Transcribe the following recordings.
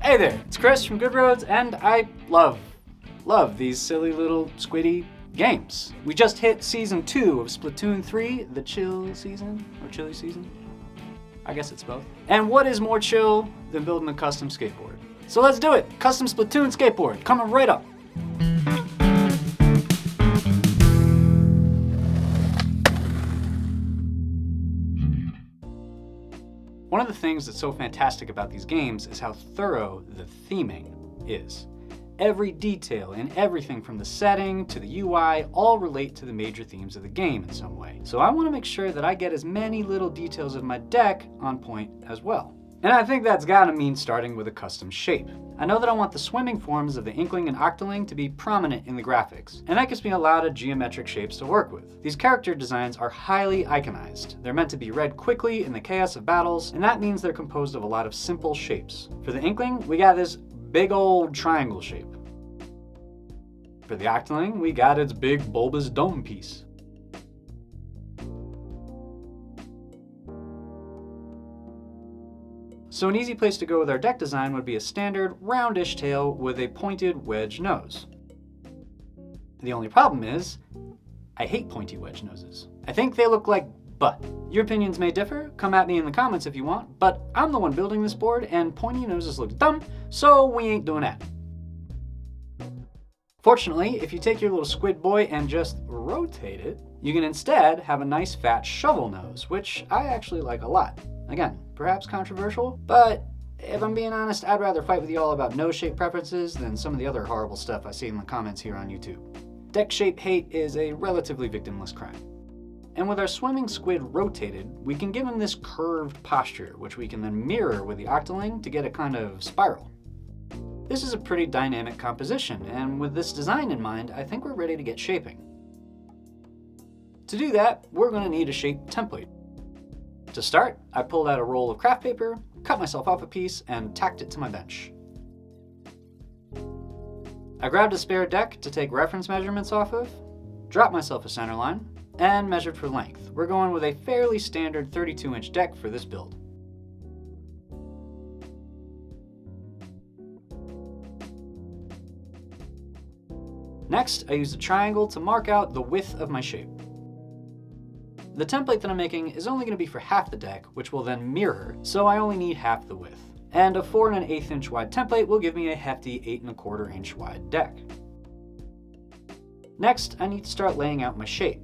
Hey there, it's Chris from Good Roads, and I love these silly little squiddy games. We just hit Season 2 of Splatoon 3, the chill season, or chilly season? I guess it's both. And what is more chill than building a custom skateboard? So let's do it! Custom Splatoon skateboard, coming right up. One of the things that's so fantastic about these games is how thorough the theming is. Every detail in everything from the setting to the UI all relate to the major themes of the game in some way. So I want to make sure that I get as many little details of my deck on point as well. And I think that's gotta mean starting with a custom shape. I know that I want the swimming forms of the Inkling and Octoling to be prominent in the graphics, and that gives me a lot of geometric shapes to work with. These character designs are highly iconized. They're meant to be read quickly in the chaos of battles, and that means they're composed of a lot of simple shapes. For the Inkling, we got this big old triangle shape. For the Octoling, we got its big bulbous dome piece. So an easy place to go with our deck design would be a standard roundish tail with a pointed wedge nose. The only problem is, I hate pointy wedge noses. I think they look like butt. Your opinions may differ, come at me in the comments if you want, but I'm the one building this board and pointy noses look dumb, so we ain't doing that. Fortunately, if you take your little squid boy and just rotate it, you can instead have a nice fat shovel nose, which I actually like a lot. Again, perhaps controversial, but if I'm being honest, I'd rather fight with you all about nose shape preferences than some of the other horrible stuff I see in the comments here on YouTube. Deck shape hate is a relatively victimless crime. And with our swimming squid rotated, we can give him this curved posture, which we can then mirror with the Octoling to get a kind of spiral. This is a pretty dynamic composition, and with this design in mind, I think we're ready to get shaping. To do that, we're going to need a shape template. To start, I pulled out a roll of craft paper, cut myself off a piece, and tacked it to my bench. I grabbed a spare deck to take reference measurements off of, dropped myself a center line, and measured for length. We're going with a fairly standard 32-inch deck for this build. Next, I used a triangle to mark out the width of my shape. The template that I'm making is only going to be for half the deck, which will then mirror, so I only need half the width. And a 4 1/8 inch wide template will give me a hefty 8 1/4 inch wide deck. Next, I need to start laying out my shape.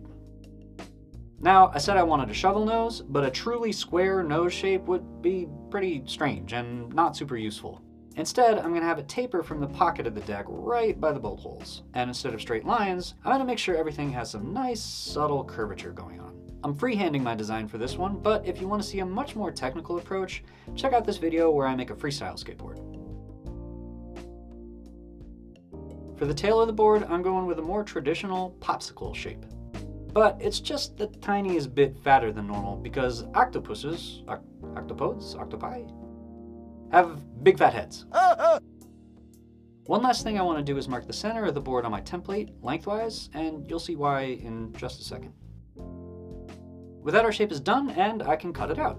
Now, I said I wanted a shovel nose, but a truly square nose shape would be pretty strange and not super useful. Instead, I'm going to have it taper from the pocket of the deck right by the bolt holes. And instead of straight lines, I'm going to make sure everything has some nice, subtle curvature going on. I'm freehanding my design for this one, but if you want to see a much more technical approach, check out this video where I make a freestyle skateboard. For the tail of the board, I'm going with a more traditional popsicle shape. But it's just the tiniest bit fatter than normal because octopuses, octopi, have big fat heads. One last thing I want to do is mark the center of the board on my template lengthwise, and you'll see why in just a second. With that, our shape is done, and I can cut it out.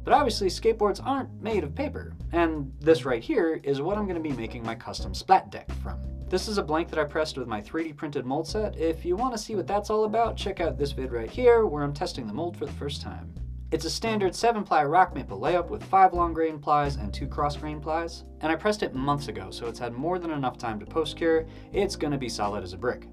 But obviously, skateboards aren't made of paper, and this right here is what I'm going to be making my custom splat deck from. This is a blank that I pressed with my 3D printed mold set. If you want to see what that's all about, check out this vid right here, where I'm testing the mold for the first time. It's a standard 7-ply rock maple layup with 5 long grain plies and 2 cross grain plies, and I pressed it months ago, so it's had more than enough time to post cure. It's gonna be solid as a brick.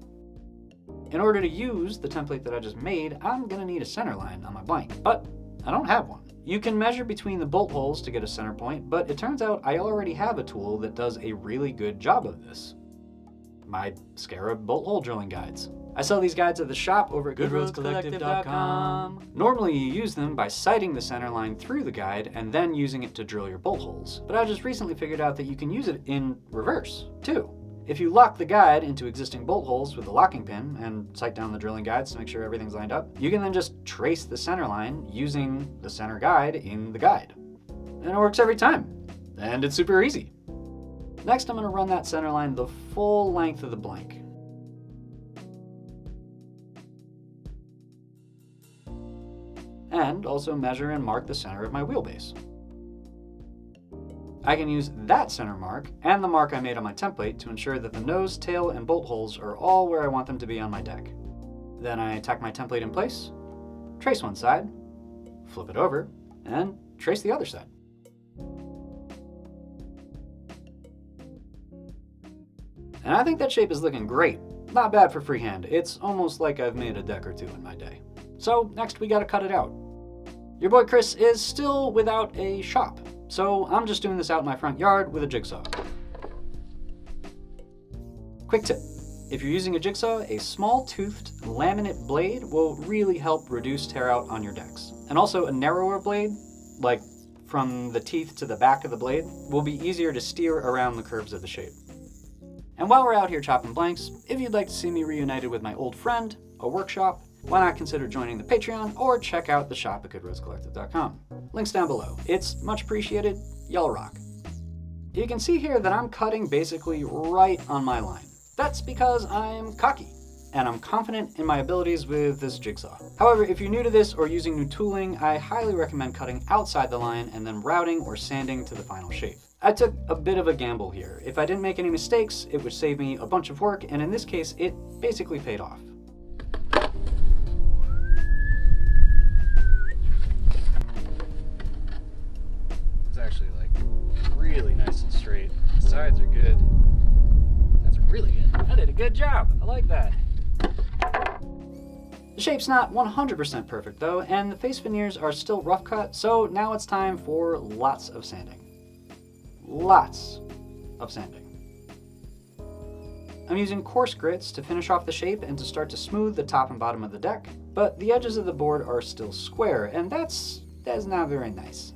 In order to use the template that I just made, I'm gonna need a center line on my blank, but I don't have one. You can measure between the bolt holes to get a center point, but it turns out I already have a tool that does a really good job of this. My Scarab bolt hole drilling guides. I sell these guides at the shop over at goodroadscollective.com. Normally you use them by sighting the center line through the guide and then using it to drill your bolt holes. But I just recently figured out that you can use it in reverse, too. If you lock the guide into existing bolt holes with the locking pin and sight down the drilling guides to make sure everything's lined up, you can then just trace the center line using the center guide in the guide. And it works every time. And it's super easy. Next, I'm going to run that center line the full length of the blank. and also measure and mark the center of my wheelbase. I can use that center mark and the mark I made on my template to ensure that the nose, tail, and bolt holes are all where I want them to be on my deck. Then I tack my template in place, trace one side, flip it over, and trace the other side. And I think that shape is looking great. Not bad for freehand. It's almost like I've made a deck or two in my day. So next we gotta cut it out. Your boy Chris is still without a shop, so I'm just doing this out in my front yard with a jigsaw. Quick tip. If you're using a jigsaw, a small toothed laminate blade will really help reduce tear out on your decks. And also a narrower blade, like from the teeth to the back of the blade, will be easier to steer around the curves of the shape. And while we're out here chopping blanks, if you'd like to see me reunited with my old friend, a workshop, why not consider joining the Patreon or check out the shop at goodroadscollective.com. Links down below. It's much appreciated. Y'all rock. You can see here that I'm cutting basically right on my line. That's because I'm cocky, and I'm confident in my abilities with this jigsaw. However, if you're new to this or using new tooling, I highly recommend cutting outside the line and then routing or sanding to the final shape. I took a bit of a gamble here. If I didn't make any mistakes, it would save me a bunch of work, and in this case, it basically paid off. It's actually like really nice and straight. The sides are good. That's really good. I did a good job. I like that. The shape's not 100% perfect though, and the face veneers are still rough cut, so now it's time for lots of sanding. Lots of sanding. I'm using coarse grits to finish off the shape and to start to smooth the top and bottom of the deck, but the edges of the board are still square, and that's not very nice.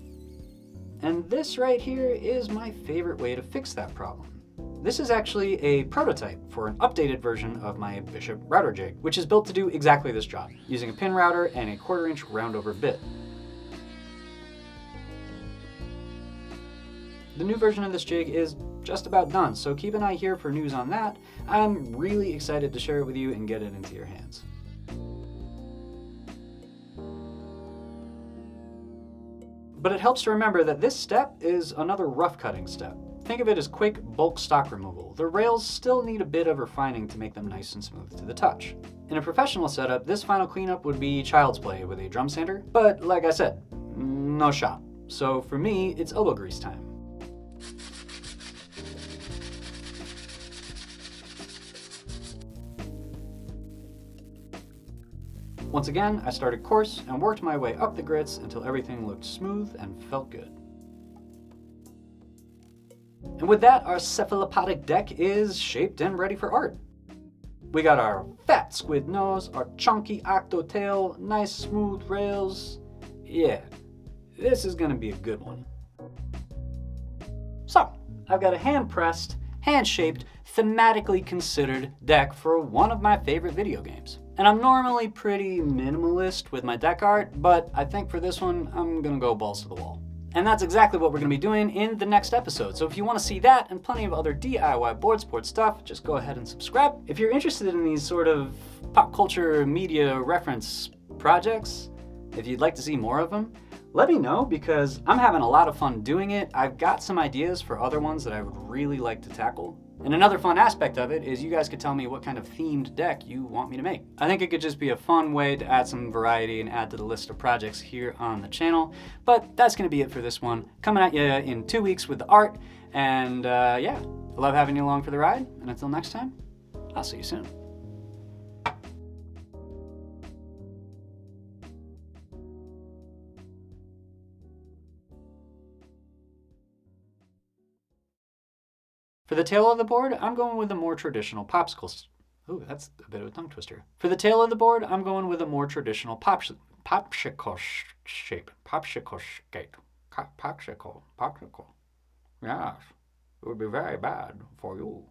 And this right here is my favorite way to fix that problem. This is actually a prototype for an updated version of my Bishop router jig, which is built to do exactly this job, using a pin router and a 1/4 inch roundover bit. The new version of this jig is just about done, so keep an eye here for news on that. I'm really excited to share it with you and get it into your hands. But it helps to remember that this step is another rough cutting step. Think of it as quick bulk stock removal. The rails still need a bit of refining to make them nice and smooth to the touch. In a professional setup, this final cleanup would be child's play with a drum sander, but like I said, no shop. So for me, it's elbow grease time. Once again, I started coarse and worked my way up the grits until everything looked smooth and felt good. And with that, our cephalopodic deck is shaped and ready for art. We got our fat squid nose, our chunky octo tail, nice smooth rails. Yeah, this is gonna be a good one. So, I've got a hand-pressed, hand-shaped, thematically considered deck for one of my favorite video games. And I'm normally pretty minimalist with my deck art, but I think for this one, I'm gonna go balls to the wall. And that's exactly what we're gonna be doing in the next episode. So if you wanna see that and plenty of other DIY board sport stuff, just go ahead and subscribe. If you're interested in these sort of pop culture media reference projects, if you'd like to see more of them, let me know because I'm having a lot of fun doing it. I've got some ideas for other ones that I would really like to tackle. And another fun aspect of it is you guys could tell me what kind of themed deck you want me to make. I think it could just be a fun way to add some variety and add to the list of projects here on the channel. But that's gonna be it for this one. Coming at you in 2 weeks with the art. And yeah, I love having you along for the ride. And until next time, I'll see you soon. For the tail of the board, I'm going with a more traditional popsicle. Ooh, that's a bit of a tongue twister. For the tail of the board, I'm going with a more traditional popsicle shape. Popsicle skate. Popsicle. Yes, it would be very bad for you.